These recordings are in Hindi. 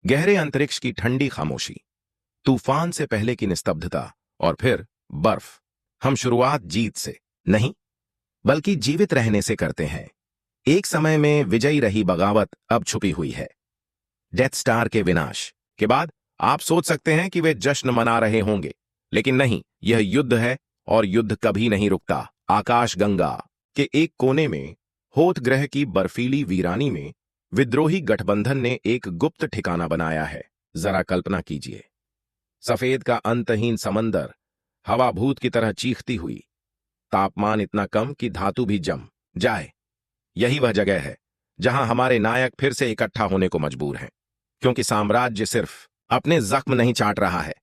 गहरे अंतरिक्ष की ठंडी खामोशी, तूफान से पहले की निस्तब्धता और फिर बर्फ। हम शुरुआत जीत से नहीं, बल्कि जीवित रहने से करते हैं। एक समय में विजयी रही बगावत अब छुपी हुई है। डेथ स्टार के विनाश के बाद आप सोच सकते हैं कि वे जश्न मना रहे होंगे, लेकिन नहीं, यह युद्ध है और युद्ध कभी नहीं रुकता। आकाश गंगा के एक कोने में, होथ ग्रह की बर्फीली वीरानी में, विद्रोही गठबंधन ने एक गुप्त ठिकाना बनाया है। जरा कल्पना कीजिए, सफेद का अंतहीन समंदर, हवा भूत की तरह चीखती हुई, तापमान इतना कम कि धातु भी जम जाए। यही वह जगह है जहां हमारे नायक फिर से इकट्ठा होने को मजबूर हैं, क्योंकि साम्राज्य सिर्फ अपने जख्म नहीं चाट रहा है,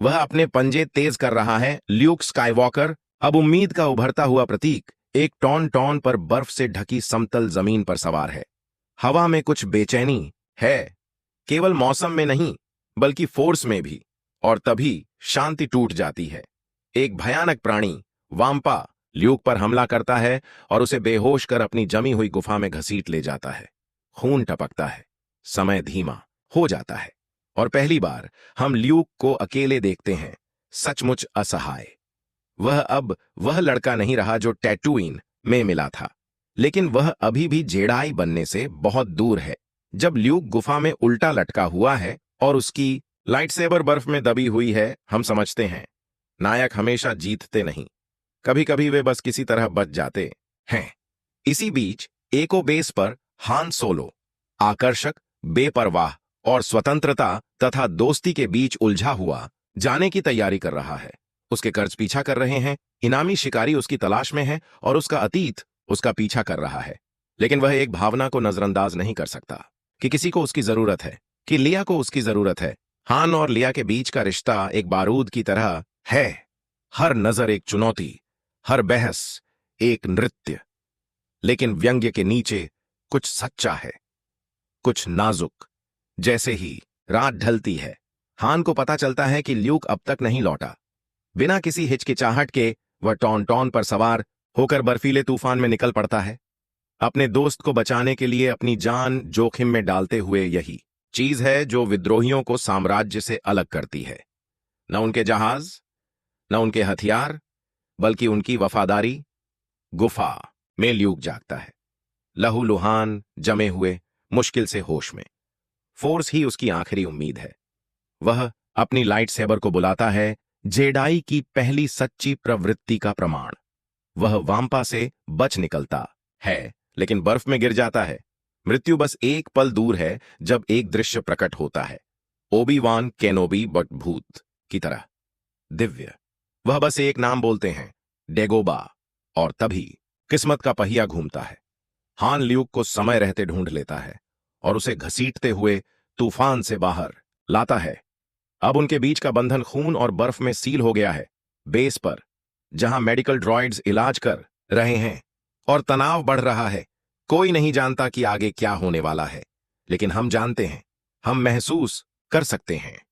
वह अपने पंजे तेज कर रहा है। ल्यूक स्काईवॉकर, अब उम्मीद का उभरता हुआ प्रतीक, एक टॉन टॉन पर बर्फ से ढकी समतल जमीन पर सवार है। हवा में कुछ बेचैनी है, केवल मौसम में नहीं, बल्कि फोर्स में भी। और तभी शांति टूट जाती है। एक भयानक प्राणी, वाम्पा, ल्यूक पर हमला करता है और उसे बेहोश कर अपनी जमी हुई गुफा में घसीट ले जाता है। खून टपकता है, समय धीमा हो जाता है, और पहली बार हम ल्यूक को अकेले देखते हैं, सचमुच असहाय। वह अब वह लड़का नहीं रहा जो टैटूइन में मिला था, लेकिन वह अभी भी जेडाई बनने से बहुत दूर है। जब ल्यूक गुफा में उल्टा लटका हुआ है और उसकी लाइटसेबर बर्फ में दबी हुई है, हम समझते हैं नायक हमेशा जीतते नहीं, कभी कभी वे बस किसी तरह बच जाते हैं। इसी बीच एको बेस पर हान सोलो, आकर्षक, बेपरवाह और स्वतंत्रता तथा दोस्ती के बीच उलझा हुआ, जाने की तैयारी कर रहा है। उसके कर्ज पीछा कर रहे हैं, इनामी शिकारी उसकी तलाश में है और उसका अतीत उसका पीछा कर रहा है। लेकिन वह एक भावना को नजरअंदाज नहीं कर सकता कि किसी को उसकी जरूरत है, कि लिया को उसकी जरूरत है। हान और लिया के बीच का रिश्ता एक बारूद की तरह है। हर नजर एक चुनौती, हर बहस एक नृत्य। लेकिन व्यंग्य के नीचे कुछ सच्चा है, कुछ नाजुक। जैसे ही रात ढलती है, हान को पता चलता है कि ल्यूक अब तक नहीं लौटा। बिना किसी हिचकिचाहट के वह टॉन टॉन पर सवार होकर बर्फीले तूफान में निकल पड़ता है, अपने दोस्त को बचाने के लिए अपनी जान जोखिम में डालते हुए। यही चीज है जो विद्रोहियों को साम्राज्य से अलग करती है। न उनके जहाज, न उनके हथियार, बल्कि उनकी वफादारी। गुफा में ल्यूक जागता है, लहूलुहान, जमे हुए, मुश्किल से होश में। फोर्स ही उसकी आखिरी उम्मीद है। वह अपनी लाइट सेबर को बुलाता है, जेडाई की पहली सच्ची प्रवृत्ति का प्रमाण। वह वाम्पा से बच निकलता है, लेकिन बर्फ में गिर जाता है। मृत्यु बस एक पल दूर है जब एक दृश्य प्रकट होता है, ओबी-वान केनोबी बट भूत की तरह दिव्य। वह बस एक नाम बोलते हैं, डेगोबा, और तभी किस्मत का पहिया घूमता है। हान ल्यूक को समय रहते ढूंढ लेता है और उसे घसीटते हुए तूफान से बाहर लाता है। अब उनके बीच का बंधन खून और बर्फ में सील हो गया है। बेस पर, जहां मेडिकल ड्रॉइड्स इलाज कर रहे हैं और तनाव बढ़ रहा है, कोई नहीं जानता कि आगे क्या होने वाला है। लेकिन हम जानते हैं, हम महसूस कर सकते हैं,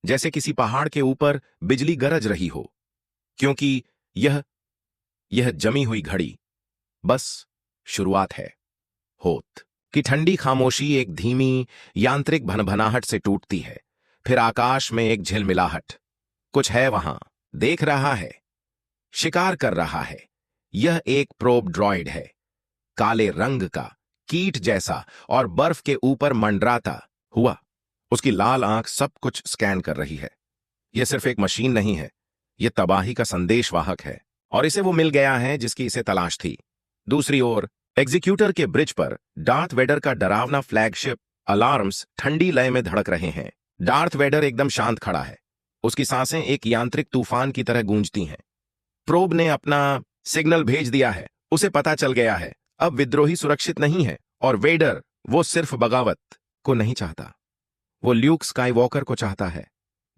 जैसे किसी पहाड़ के ऊपर बिजली गरज रही हो, क्योंकि यह जमी हुई घड़ी बस शुरुआत है। होत की ठंडी खामोशी एक धीमी यांत्रिक भनभनाहट से टूटती है, फिर आकाश में एक झिलमिलाहट। कुछ है वहां, देख रहा है, शिकार कर रहा है। यह एक प्रोब ड्रॉइड है, काले रंग का, कीट जैसा, और बर्फ के ऊपर मंडराता हुआ। उसकी लाल आंख सब कुछ स्कैन कर रही है। यह सिर्फ एक मशीन नहीं है, यह तबाही का संदेशवाहक है, और इसे वो मिल गया है जिसकी इसे तलाश थी। दूसरी ओर एग्जीक्यूटर के ब्रिज पर डार्थ वेडर का डरावना फ्लैगशिप अलार्म्स ठंडी लय में धड़क रहे हैं। डार्थ वेडर एकदम शांत खड़ा है, उसकी सांसें एक यांत्रिक तूफान की तरह गूंजती हैं। प्रोब ने अपना सिग्नल भेज दिया है, उसे पता चल गया है, अब विद्रोही सुरक्षित नहीं है। और वेडर, वो सिर्फ बगावत को नहीं चाहता, वो ल्यूक स्काईवॉकर को चाहता है।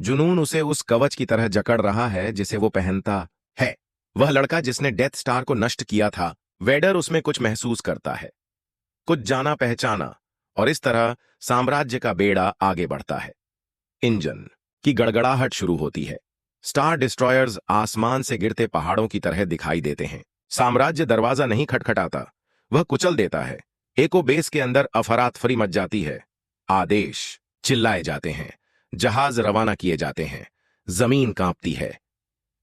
जुनून उसे उस कवच की तरह जकड़ रहा है जिसे वो पहनता है। वह लड़का जिसने डेथ स्टार को नष्ट किया था, वेडर उसमें कुछ महसूस करता है, कुछ जाना पहचाना, और इस तरह साम्राज्य का बेड़ा आगे बढ़ता है। इंजन की गड़गड़ाहट शुरू होती है। स्टार डिस्ट्रॉयर्स आसमान से गिरते पहाड़ों की तरह दिखाई देते हैं। साम्राज्य दरवाजा नहीं खटखटाता, वह कुचल देता है। एको बेस के अंदर अफरातफरी मच जाती है। आदेश चिल्लाए जाते हैं, जहाज रवाना किए जाते हैं, जमीन कांपती है।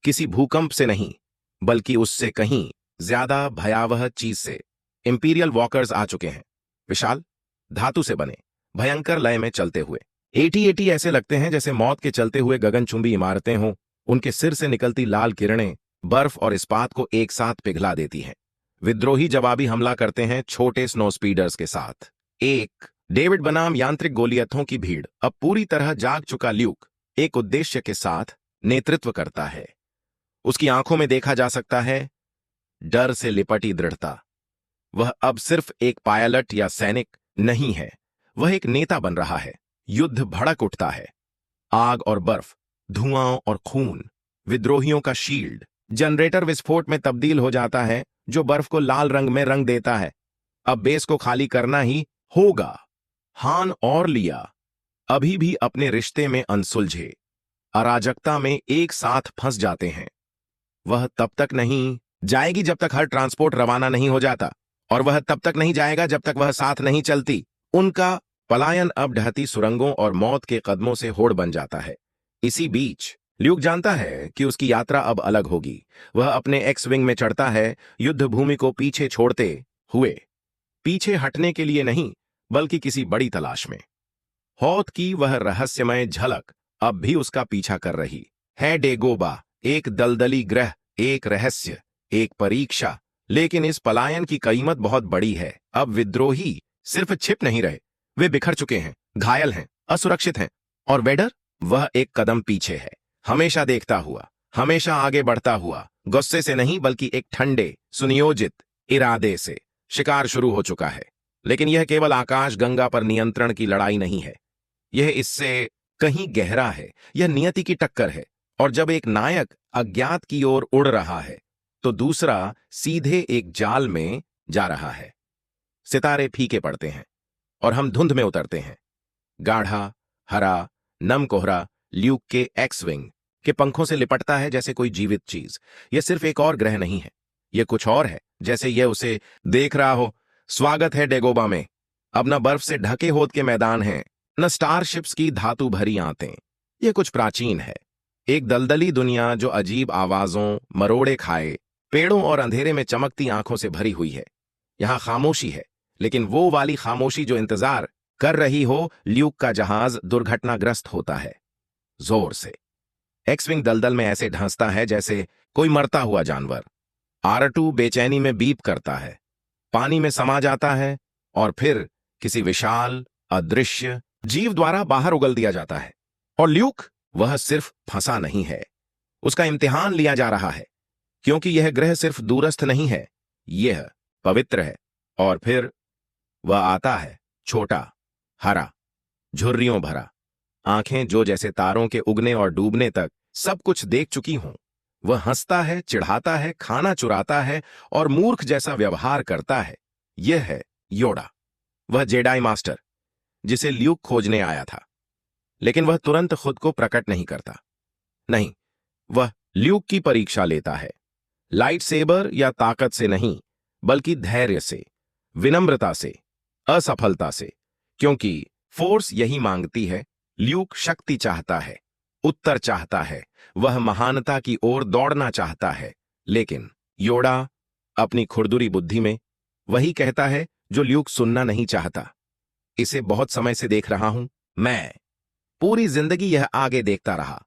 किसी भूकंप से नहीं, बल्कि उससे कहीं ज्यादा भयावह चीज से। इंपीरियल वॉकर्स आ चुके हैं, विशाल, धातु से बने, भयंकर लय में चलते हुए। 80-80 ऐसे लगते हैं जैसे मौत के चलते हुए गगनचुंबी इमारतें हों। उनके सिर से निकलती लाल किरणें बर्फ और इस्पात को एक साथ पिघला देती हैं। विद्रोही जवाबी हमला करते हैं छोटे स्नो स्पीडर्स के साथ। एक डेविड बनाम यांत्रिक गोलियतों की भीड़। अब पूरी तरह जाग चुका ल्यूक एक उद्देश्य के साथ नेतृत्व करता है। उसकी आंखों में देखा जा सकता है डर से लिपटी दृढ़ता। वह अब सिर्फ एक पायलट या सैनिक नहीं है, वह एक नेता बन रहा है। युद्ध भड़क उठता है। आग और बर्फ, धुआं और खून, विद्रोहियों का शील्ड। जनरेटर विस्फोट में तब्दील हो जाता है, जो बर्फ को लाल रंग में रंग देता है। अब बेस को खाली करना ही होगा। हान और लिया अभी भी अपने रिश्ते में अनसुलझे, अराजकता में एक साथ फंस जाते हैं। वह तब तक नहीं जाएगी जब तक हर ट्रांसपोर्ट रवाना नहीं हो जाता, और वह तब तक नहीं जाएगा जब तक वह साथ नहीं चलती। उनका पलायन अब ढहती सुरंगों और मौत के कदमों से होड़ बन जाता है। इसी बीच ल्यूक जानता है कि उसकी यात्रा अब अलग होगी। वह अपने एक्स विंग में चढ़ता है, युद्ध भूमि को पीछे छोड़ते हुए। पीछे हटने के लिए नहीं, बल्कि किसी बड़ी तलाश में। हौत की वह रहस्यमय झलक अब भी उसका पीछा कर रही है। डेगोबा एक दलदली ग्रह, एक रहस्य, एक परीक्षा। लेकिन इस पलायन की कीमत बहुत बड़ी है। अब विद्रोही सिर्फ छिप नहीं रहे, वे बिखर चुके हैं, घायल हैं, असुरक्षित हैं। और वेडर, वह एक कदम पीछे है, हमेशा देखता हुआ, हमेशा आगे बढ़ता हुआ, गुस्से से नहीं बल्कि एक ठंडे सुनियोजित इरादे से। शिकार शुरू हो चुका है, लेकिन यह केवल आकाश गंगा पर नियंत्रण की लड़ाई नहीं है। यह इससे कहीं गहरा है, यह नियति की टक्कर है। और जब एक नायक अज्ञात की ओर उड़ रहा है, तो दूसरा सीधे एक जाल में जा रहा है। सितारे फीके पड़ते हैं और हम धुंध में उतरते हैं। गाढ़ा हरा नम कोहरा ल्यूक के एक्स विंग के पंखों से लिपटता है जैसे कोई जीवित चीज। यह सिर्फ एक और ग्रह नहीं है, यह कुछ और है, जैसे यह उसे देख रहा हो। स्वागत है डेगोबा में। अब न बर्फ से ढके होद के मैदान हैं, न स्टारशिप्स की धातु भरी आंतें। यह कुछ प्राचीन है, एक दलदली दुनिया जो अजीब आवाजों, मरोड़े खाए पेड़ों और अंधेरे में चमकती आंखों से भरी हुई है। यहां खामोशी है, लेकिन वो वाली खामोशी जो इंतजार कर रही हो। ल्यूक का जहाज दुर्घटनाग्रस्त होता है, जोर से। एक्सविंग दलदल में ऐसे ढंसता है जैसे कोई मरता हुआ जानवर। R2 बेचैनी में बीप करता है, पानी में समा जाता है और फिर किसी विशाल अदृश्य जीव द्वारा बाहर उगल दिया जाता है। और ल्यूक, वह सिर्फ फंसा नहीं है, उसका इम्तिहान लिया जा रहा है, क्योंकि यह ग्रह सिर्फ दूरस्थ नहीं है, यह पवित्र है। और फिर वह आता है, छोटा, हरा, झुर्रियों भरा, आंखें जो जैसे तारों के उगने और डूबने तक सब कुछ देख चुकी हों। वह हंसता है, चिढ़ाता है, खाना चुराता है और मूर्ख जैसा व्यवहार करता है। यह है योडा, वह जेडाई मास्टर जिसे ल्यूक खोजने आया था। लेकिन वह तुरंत खुद को प्रकट नहीं करता। नहीं, वह ल्यूक की परीक्षा लेता है, लाइट सेबर या ताकत से नहीं, बल्कि धैर्य से, विनम्रता से, असफलता से। क्योंकि फोर्स यही मांगती है। ल्यूक शक्ति चाहता है, उत्तर चाहता है, वह महानता की ओर दौड़ना चाहता है। लेकिन योडा अपनी खुरदुरी बुद्धि में वही कहता है जो ल्यूक सुनना नहीं चाहता। इसे बहुत समय से देख रहा हूं मैं, पूरी जिंदगी यह आगे देखता रहा,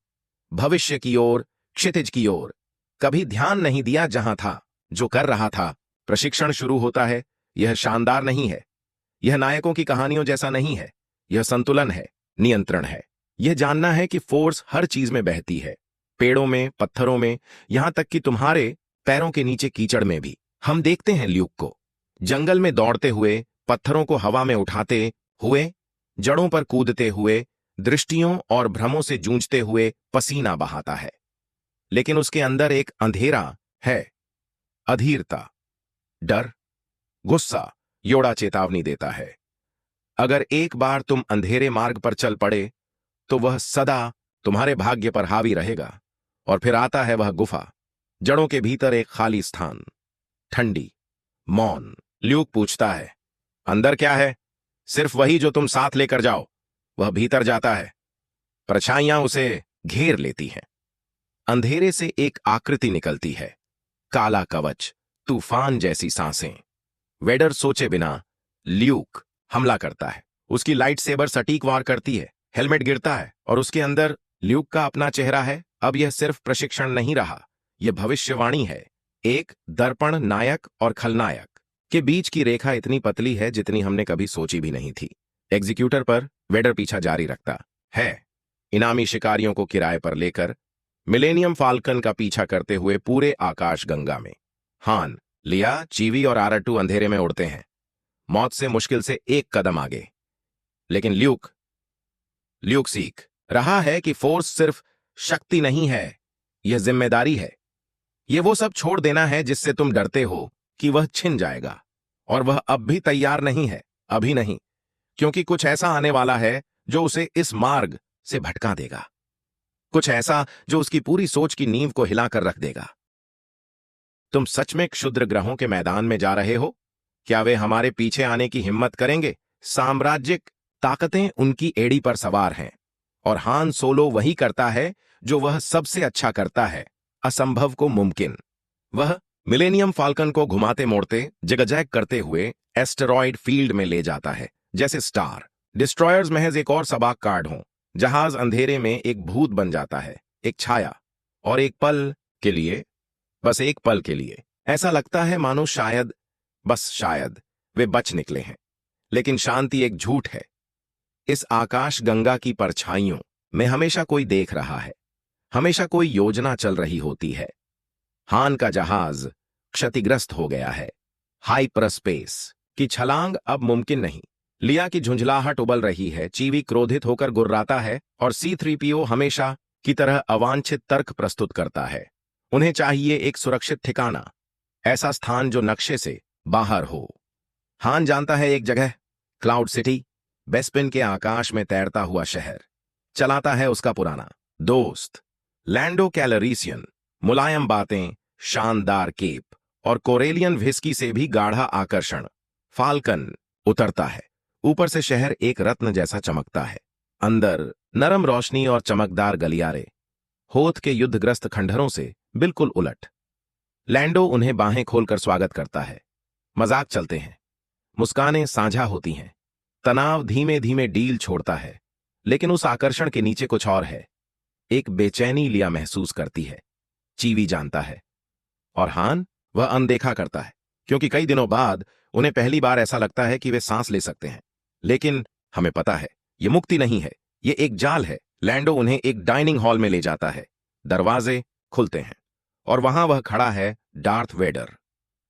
भविष्य की ओर, क्षितिज की ओर। कभी ध्यान नहीं दिया जहां था, जो कर रहा था। प्रशिक्षण शुरू होता है। यह शानदार नहीं है, यह नायकों की कहानियों जैसा नहीं है, यह संतुलन है, नियंत्रण है। यह जानना है कि फोर्स हर चीज में बहती है, पेड़ों में, पत्थरों में, यहां तक कि तुम्हारे पैरों के नीचे कीचड़ में भी। हम देखते हैं ल्यूक को जंगल में दौड़ते हुए, पत्थरों को हवा में उठाते हुए, जड़ों पर कूदते हुए, दृष्टियों और भ्रमों से जूझते हुए पसीना बहाता है। लेकिन उसके अंदर एक अंधेरा है, अधीरता, डर, गुस्सा। योडा चेतावनी देता है, अगर एक बार तुम अंधेरे मार्ग पर चल पड़े तो वह सदा तुम्हारे भाग्य पर हावी रहेगा। और फिर आता है वह गुफा, जड़ों के भीतर एक खाली स्थान, ठंडी, मौन। ल्यूक पूछता है, अंदर क्या है? सिर्फ वही जो तुम साथ लेकर जाओ। वह भीतर जाता है। परछाइयां उसे घेर लेती हैं। अंधेरे से एक आकृति निकलती है, काला कवच, तूफान जैसी सांसें। वेडर सोचे बिना ल्यूक हमला करता है। उसकी लाइट सेबर सटीक वार करती है। हेलमेट गिरता है और उसके अंदर ल्यूक का अपना चेहरा है। अब यह सिर्फ प्रशिक्षण नहीं रहा, यह भविष्यवाणी है। एक दर्पण नायक और खलनायक के बीच की रेखा इतनी पतली है जितनी हमने कभी सोची भी नहीं थी। एग्जीक्यूटर पर वेडर पीछा जारी रखता है, इनामी शिकारियों को किराए पर लेकर मिलेनियम फाल्कन का पीछा करते हुए पूरे आकाश गंगा में। हान, लिया, चीवी और आर2 अंधेरे में उड़ते हैं, मौत से मुश्किल से एक कदम आगे। लेकिन ल्यूक सीख रहा है कि फोर्स सिर्फ शक्ति नहीं है, यह जिम्मेदारी है। यह वो सब छोड़ देना है जिससे तुम डरते हो कि वह छिन जाएगा। और वह अब भी तैयार नहीं है, अभी नहीं, क्योंकि कुछ ऐसा आने वाला है जो उसे इस मार्ग से भटका देगा। कुछ ऐसा जो उसकी पूरी सोच की नींव को हिलाकर रख देगा। तुम सच में क्षुद्र ग्रहों के मैदान में जा रहे हो? क्या वे हमारे पीछे आने की हिम्मत करेंगे? साम्राज्यिक ताकतें उनकी एड़ी पर सवार हैं, और हान सोलो वही करता है जो वह सबसे अच्छा करता है, असंभव को मुमकिन। वह मिलेनियम फाल्कन को घुमाते मोड़ते, जिगजैग करते हुए एस्टेरॉयड फील्ड में ले जाता है, जैसे स्टार डिस्ट्रॉयर्स महज एक और सबाक कार्ड हों। जहाज अंधेरे में एक भूत बन जाता है, एक छाया, और एक पल के लिए, बस एक पल के लिए ऐसा लगता है मानो शायद, बस शायद वे बच निकले हैं। लेकिन शांति एक झूठ है। इस आकाश गंगा की परछाइयों में हमेशा कोई देख रहा है, हमेशा कोई योजना चल रही होती है। हान का जहाज क्षतिग्रस्त हो गया है। हाइपरस्पेस की छलांग अब मुमकिन नहीं। लिया की झुंझलाहट उबल रही है, चीवी क्रोधित होकर गुर्राता है, और C-3PO हमेशा की तरह अवांछित तर्क प्रस्तुत करता है। उन्हें चाहिए एक सुरक्षित ठिकाना, ऐसा स्थान जो नक्शे से बाहर हो। हान जानता है एक जगह, क्लाउड सिटी, बेस्पिन के आकाश में तैरता हुआ शहर। चलाता है उसका पुराना दोस्त लैंडो कैलरीसियन। मुलायम बातें, शानदार केप और कोरेलियन व्हिस्की से भी गाढ़ा आकर्षण। फाल्कन उतरता है। ऊपर से शहर एक रत्न जैसा चमकता है, अंदर नरम रोशनी और चमकदार गलियारे, होथ के युद्धग्रस्त खंडहरों से बिल्कुल उलट। लैंडो उन्हें बाहें खोलकर स्वागत करता है। मजाक चलते हैं, मुस्कानें साझा होती हैं, तनाव धीमे धीमे डील छोड़ता है। लेकिन उस आकर्षण के नीचे कुछ और है। एक बेचैनी लिया महसूस करती है, चीवी जानता है, और हान वह अनदेखा करता है, क्योंकि कई दिनों बाद उन्हें पहली बार ऐसा लगता है कि वे सांस ले सकते हैं। लेकिन हमें पता है, ये मुक्ति नहीं है, ये एक जाल है। लैंडो उन्हें एक डाइनिंग हॉल में ले जाता है। दरवाजे खुलते हैं, और वहां वह खड़ा है, डार्थ वेडर।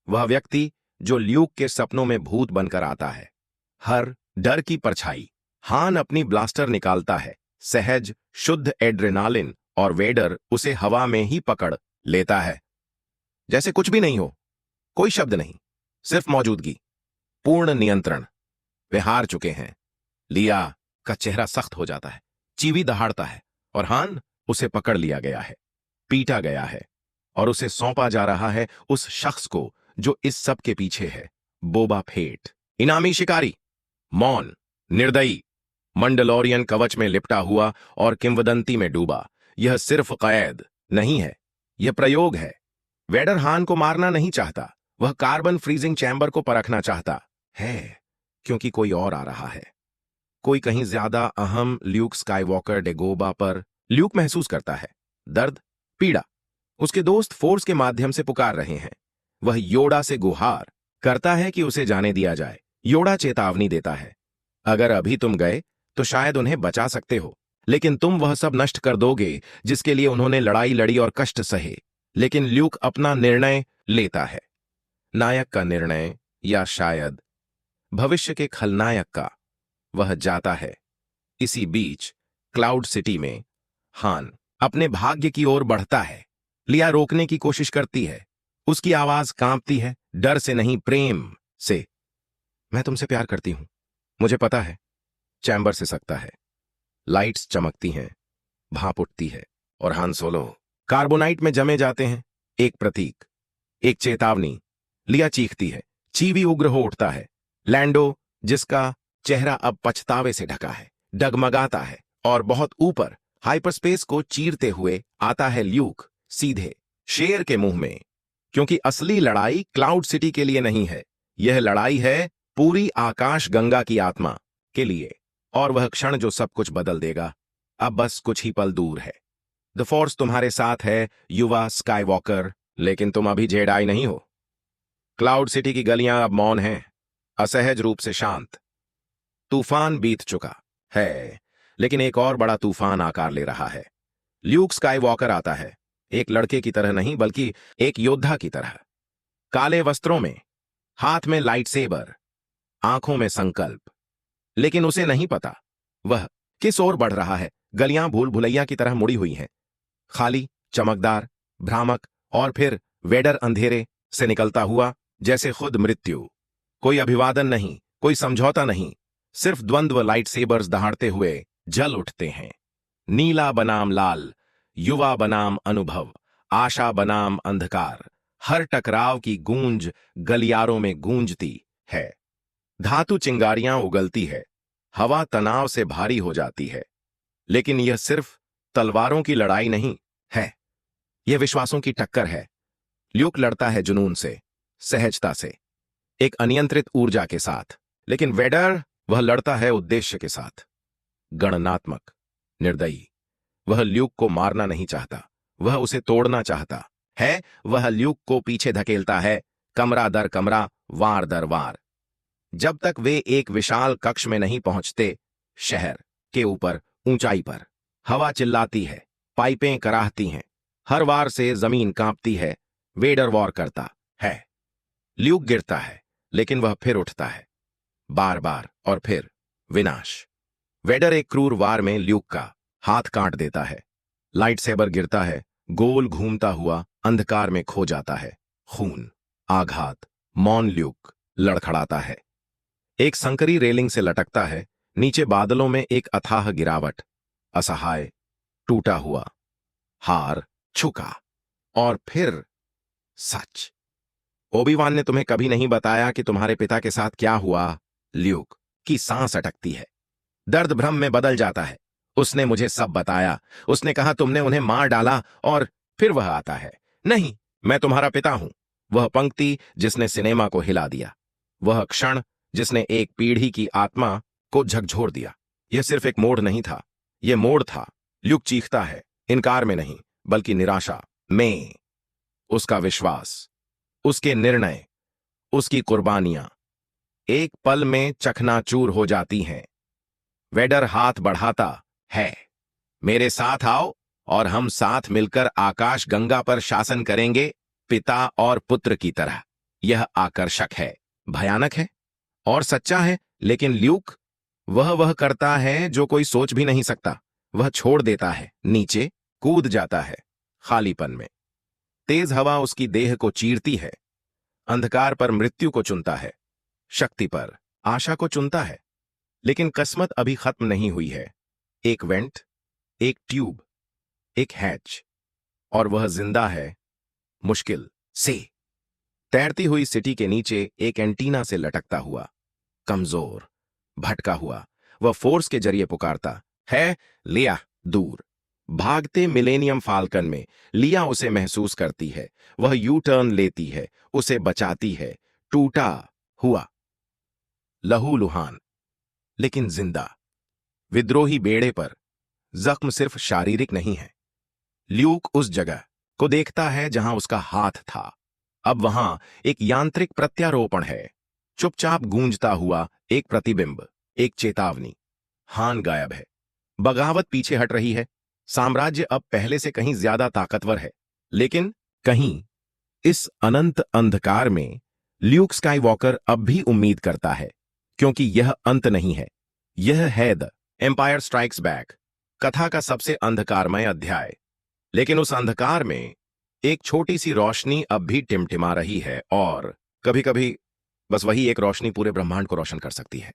वह व्यक्ति जो ल्यूक के सपनों में भूत बनकर आता है, हर डर की परछाई। हान अपनी ब्लास्टर निकालता है, सहज शुद्ध एड्रेनालिन, और वेडर उसे हवा में ही पकड़ लेता है, जैसे कुछ भी नहीं हो। कोई शब्द नहीं, सिर्फ मौजूदगी, पूर्ण नियंत्रण। वे हार चुके हैं। लिया का चेहरा सख्त हो जाता है, चीवी दहाड़ता है, और हान उसे पकड़ लिया गया है, पीटा गया है, और उसे सौंपा जा रहा है उस शख्स को जो इस सब के पीछे है, बोबा फेट। इनामी शिकारी, मौन, निर्दयी, मंडलोरियन कवच में लिपटा हुआ और किंवदंती में डूबा। यह सिर्फ कैद नहीं है, यह प्रयोग है। वेडर हान को मारना नहीं चाहता, वह कार्बन फ्रीजिंग चैम्बर को परखना चाहता है, क्योंकि कोई और आ रहा है, कोई कहीं ज्यादा अहम। ल्यूक स्काईवॉकर डेगोबा पर ल्यूक महसूस करता है दर्द, पीड़ा। उसके दोस्त फोर्स के माध्यम से पुकार रहे हैं। वह योडा से गुहार करता है कि उसे जाने दिया जाए। योडा चेतावनी देता है, अगर अभी तुम गए तो शायद उन्हें बचा सकते हो, लेकिन तुम वह सब नष्ट कर दोगे जिसके लिए उन्होंने लड़ाई लड़ी और कष्ट सहे। लेकिन ल्यूक अपना निर्णय लेता है, नायक का निर्णय, या शायद भविष्य के खलनायक का। वह जाता है। इसी बीच क्लाउड सिटी में हान अपने भाग्य की ओर बढ़ता है। लिया रोकने की कोशिश करती है, उसकी आवाज कांपती है, डर से नहीं, प्रेम से। मैं तुमसे प्यार करती हूं, मुझे पता है। चैम्बर से सकता है, लाइट्स चमकती हैं, भाप उठती है, और हान सोलो कार्बोनाइट में जमे जाते हैं। एक प्रतीक, एक चेतावनी। लिया चीखती है, चीवी उग्र हो उठता है। लैंडो, जिसका चेहरा अब पछतावे से ढका है, डगमगाता है और बहुत ऊपर हाइपरस्पेस को चीरते हुए आता है ल्यूक सीधे शेर के मुंह में। क्योंकि असली लड़ाई क्लाउड सिटी के लिए नहीं है, यह लड़ाई है पूरी आकाश गंगा की आत्मा के लिए। और वह क्षण जो सब कुछ बदल देगा अब बस कुछ ही पल दूर है। द फोर्स तुम्हारे साथ है युवा स्काईवॉकर, लेकिन तुम अभी जेडाई नहीं हो। क्लाउड सिटी की गलियां अब मौन हैं, असहज रूप से शांत। तूफान बीत चुका है, लेकिन एक और बड़ा तूफान आकार ले रहा है। ल्यूक स्काईवॉकर आता है, एक लड़के की तरह नहीं बल्कि एक योद्धा की तरह। काले वस्त्रों में, हाथ में लाइट सेबर, आंखों में संकल्प। लेकिन उसे नहीं पता वह किस ओर बढ़ रहा है। गलियां भूल भुलैया की तरह मुड़ी हुई हैं, खाली, चमकदार, भ्रामक, और फिर वेडर अंधेरे से निकलता हुआ जैसे खुद मृत्यु। कोई अभिवादन नहीं, कोई समझौता नहीं, सिर्फ द्वंद्व लाइट सेबर्स दहाड़ते हुए जल उठते हैं। नीला बनाम लाल, युवा बनाम अनुभव, आशा बनाम अंधकार। हर टकराव की गूंज गलियारों में गूंजती है। धातु चिंगारियां उगलती है, हवा तनाव से भारी हो जाती है। लेकिन यह सिर्फ तलवारों की लड़ाई नहीं है, यह विश्वासों की टक्कर है। ल्यूक लड़ता है जुनून से, सहजता से, एक अनियंत्रित ऊर्जा के साथ। लेकिन वेडर, वह लड़ता है उद्देश्य के साथ, गणनात्मक, निर्दयी। वह ल्यूक को मारना नहीं चाहता, वह उसे तोड़ना चाहता है। वह ल्यूक को पीछे धकेलता है, कमरा दर कमरा, वार दर वार, जब तक वे एक विशाल कक्ष में नहीं पहुंचते। शहर के ऊपर ऊंचाई पर हवा चिल्लाती है, पाइपें कराहती हैं, हर वार से जमीन कांपती है। वेडर वॉर करता है, ल्यूक गिरता है, लेकिन वह फिर उठता है, बार बार, और फिर विनाश। वेडर एक क्रूर वार में ल्यूक का हाथ काट देता है। लाइट सेबर गिरता है, गोल घूमता हुआ अंधकार में खो जाता है। खून, आघात, मौन। ल्यूक लड़खड़ाता है, एक संकरी रेलिंग से लटकता है। नीचे बादलों में एक अथाह गिरावट, असहाय, टूटा हुआ, हार चुका। और फिर सच। ओबीवान ने तुम्हें कभी नहीं बताया कि तुम्हारे पिता के साथ क्या हुआ। ल्यूक की सांस अटकती है, दर्द भ्रम में बदल जाता है। उसने मुझे सब बताया, उसने कहा तुमने उन्हें मार डाला। और फिर वह आता है, नहीं, मैं तुम्हारा पिता हूं। वह पंक्ति जिसने सिनेमा को हिला दिया, वह क्षण जिसने एक पीढ़ी की आत्मा को झकझोर दिया। यह सिर्फ एक मोड़ नहीं था, यह मोड़ था। ल्यूक चीखता है, इनकार में नहीं बल्कि निराशा में। उसका विश्वास, उसके निर्णय, उसकी कुर्बानियां एक पल में चकनाचूर हो जाती हैं। वेडर हाथ बढ़ाता है, मेरे साथ आओ और हम साथ मिलकर आकाश गंगा पर शासन करेंगे, पिता और पुत्र की तरह। यह आकर्षक है, भयानक है और सच्चा है। लेकिन ल्यूक, वह करता है जो कोई सोच भी नहीं सकता। वह छोड़ देता है, नीचे कूद जाता है, खालीपन में। तेज हवा उसकी देह को चीरती है, अंधकार पर मृत्यु को चुनता है, शक्ति पर आशा को चुनता है। लेकिन किस्मत अभी खत्म नहीं हुई है। एक वेंट, एक ट्यूब, एक हैच, और वह जिंदा है, मुश्किल से। तैरती हुई सिटी के नीचे एक एंटीना से लटकता हुआ, कमजोर, भटका हुआ, वह फोर्स के जरिए पुकारता है, लिया। दूर भागते मिलेनियम फाल्कन में लिया उसे महसूस करती है। वह यू टर्न लेती है, उसे बचाती है। टूटा हुआ, लहूलुहान, लेकिन जिंदा। विद्रोही बेड़े पर जख्म सिर्फ शारीरिक नहीं है। ल्यूक उस जगह को देखता है जहां उसका हाथ था। अब वहां एक यांत्रिक प्रत्यारोपण है, चुपचाप गूंजता हुआ एक प्रतिबिंब, एक चेतावनी। हान गायब है, बगावत पीछे हट रही है, साम्राज्य अब पहले से कहीं ज्यादा ताकतवर है। लेकिन कहीं इस अनंत अंधकार में ल्यूक स्काईवॉकर अब भी उम्मीद करता है, क्योंकि यह अंत नहीं है, यह है द एम्पायर स्ट्राइक्स बैक, कथा का सबसे अंधकारमय अध्याय। लेकिन उस अंधकार में एक छोटी सी रोशनी अब भी टिमटिमा रही है, और कभी कभी बस वही एक रोशनी पूरे ब्रह्मांड को रोशन कर सकती है।